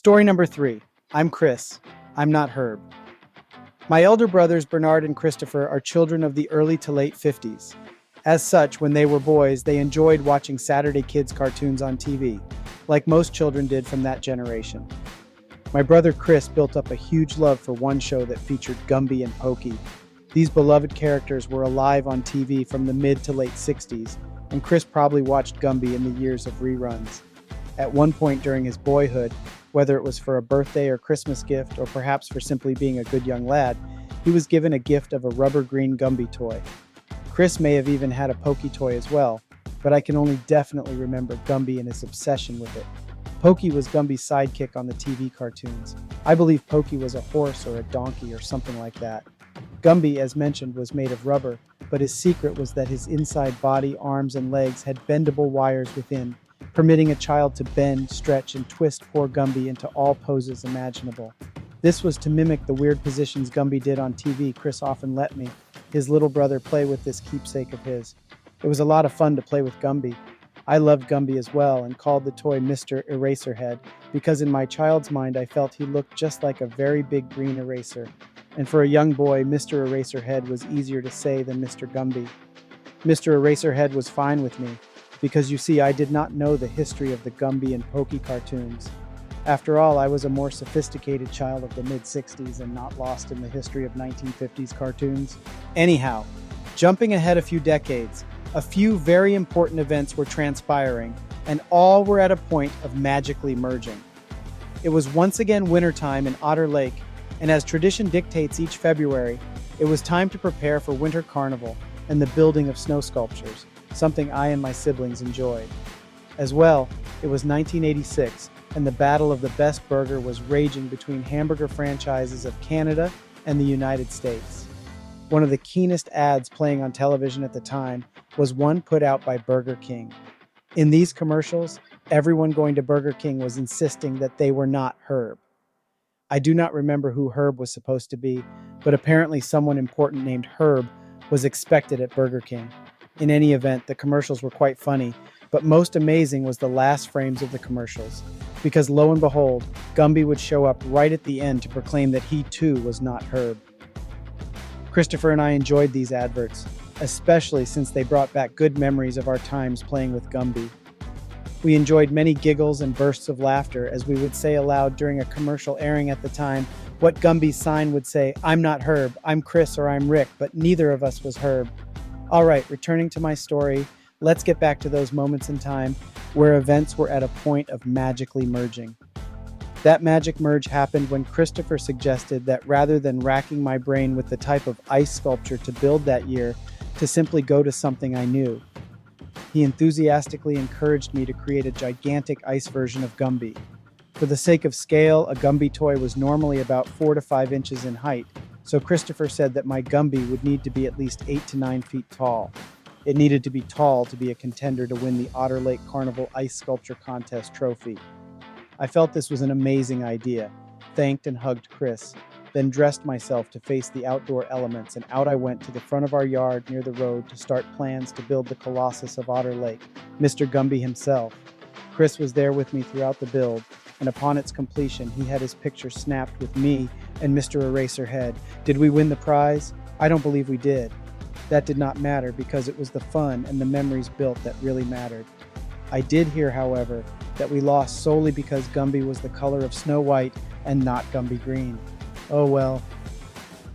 Story number 3. I'm Chris. I'm not Herb. My elder brothers Bernard and Christopher are children of the early to late 50s. As such, when they were boys, they enjoyed watching Saturday Kids cartoons on TV, like most children did from that generation. My brother Chris built up a huge love for one show that featured Gumby and Pokey. These beloved characters were alive on TV from the mid to late 60s, and Chris probably watched Gumby in the years of reruns. At one point during his boyhood, whether it was for a birthday or Christmas gift, or perhaps for simply being a good young lad, he was given a gift of a rubber green Gumby toy. Chris may have even had a Pokey toy as well, but I can only definitely remember Gumby and his obsession with it. Pokey was Gumby's sidekick on the TV cartoons. I believe Pokey was a horse or a donkey or something like that. Gumby, as mentioned, was made of rubber, but his secret was that his inside body, arms, and legs had bendable wires within, permitting a child to bend, stretch, and twist poor Gumby into all poses imaginable. This was to mimic the weird positions Gumby did on TV. Chris often let me, his little brother, play with this keepsake of his. It was a lot of fun to play with Gumby. I loved Gumby as well and called the toy Mr. Eraserhead because in my child's mind I felt he looked just like a very big green eraser. And for a young boy, Mr. Eraserhead was easier to say than Mr. Gumby. Mr. Eraserhead was fine with me, because you see, I did not know the history of the Gumby and Pokey cartoons. After all, I was a more sophisticated child of the mid-60s and not lost in the history of 1950s cartoons. Anyhow, jumping ahead a few decades, a few very important events were transpiring, and all were at a point of magically merging. It was once again wintertime in Otter Lake, and as tradition dictates each February, it was time to prepare for Winter Carnival and the building of snow sculptures, something I and my siblings enjoyed. As well, it was 1986, and the battle of the best burger was raging between hamburger franchises of Canada and the United States. One of the keenest ads playing on television at the time was one put out by Burger King. In these commercials, everyone going to Burger King was insisting that they were not Herb. I do not remember who Herb was supposed to be, but apparently someone important named Herb was expected at Burger King. In any event, the commercials were quite funny, but most amazing was the last frames of the commercials, because lo and behold, Gumby would show up right at the end to proclaim that he too was not Herb. Christopher and I enjoyed these adverts, especially since they brought back good memories of our times playing with Gumby. We enjoyed many giggles and bursts of laughter as we would say aloud during a commercial airing at the time what Gumby's sign would say, "I'm not Herb, I'm Chris or I'm Rick," but neither of us was Herb. All right, returning to my story, let's get back to those moments in time where events were at a point of magically merging. That magic merge happened when Christopher suggested that rather than racking my brain with the type of ice sculpture to build that year, to simply go to something I knew. He enthusiastically encouraged me to create a gigantic ice version of Gumby. For the sake of scale, a Gumby toy was normally about 4 to 5 inches in height, so Christopher said that my Gumby would need to be at least 8 to 9 feet tall. It needed to be tall to be a contender to win the Otter Lake Carnival Ice Sculpture Contest trophy. I felt this was an amazing idea, thanked and hugged Chris, then dressed myself to face the outdoor elements, and out I went to the front of our yard near the road to start plans to build the Colossus of Otter Lake, Mr. Gumby himself. Chris was there with me throughout the build, and upon its completion, he had his picture snapped with me and Mr. Eraserhead. Did we win the prize? I don't believe we did. That did not matter because it was the fun and the memories built that really mattered. I did hear, however, that we lost solely because Gumby was the color of Snow White and not Gumby Green. Oh well.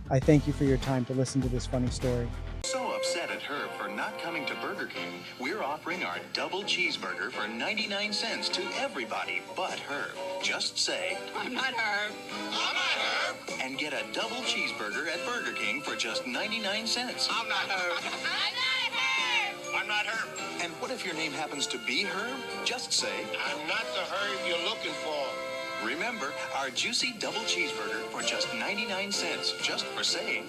I thank you for your time to listen to this funny story. So upset at Herb for not coming to Burger King, we're offering our double cheeseburger for 99 cents to everybody but Herb. Just say, I'm not Herb. I'm not Herb. And get a double cheeseburger at Burger King for just 99 cents. I'm not Herb. I'm not Herb. I'm not Herb. And what if your name happens to be Herb? Just say, I'm not the Herb you're looking for. Remember, our juicy double cheeseburger for just 99 cents, just for saying,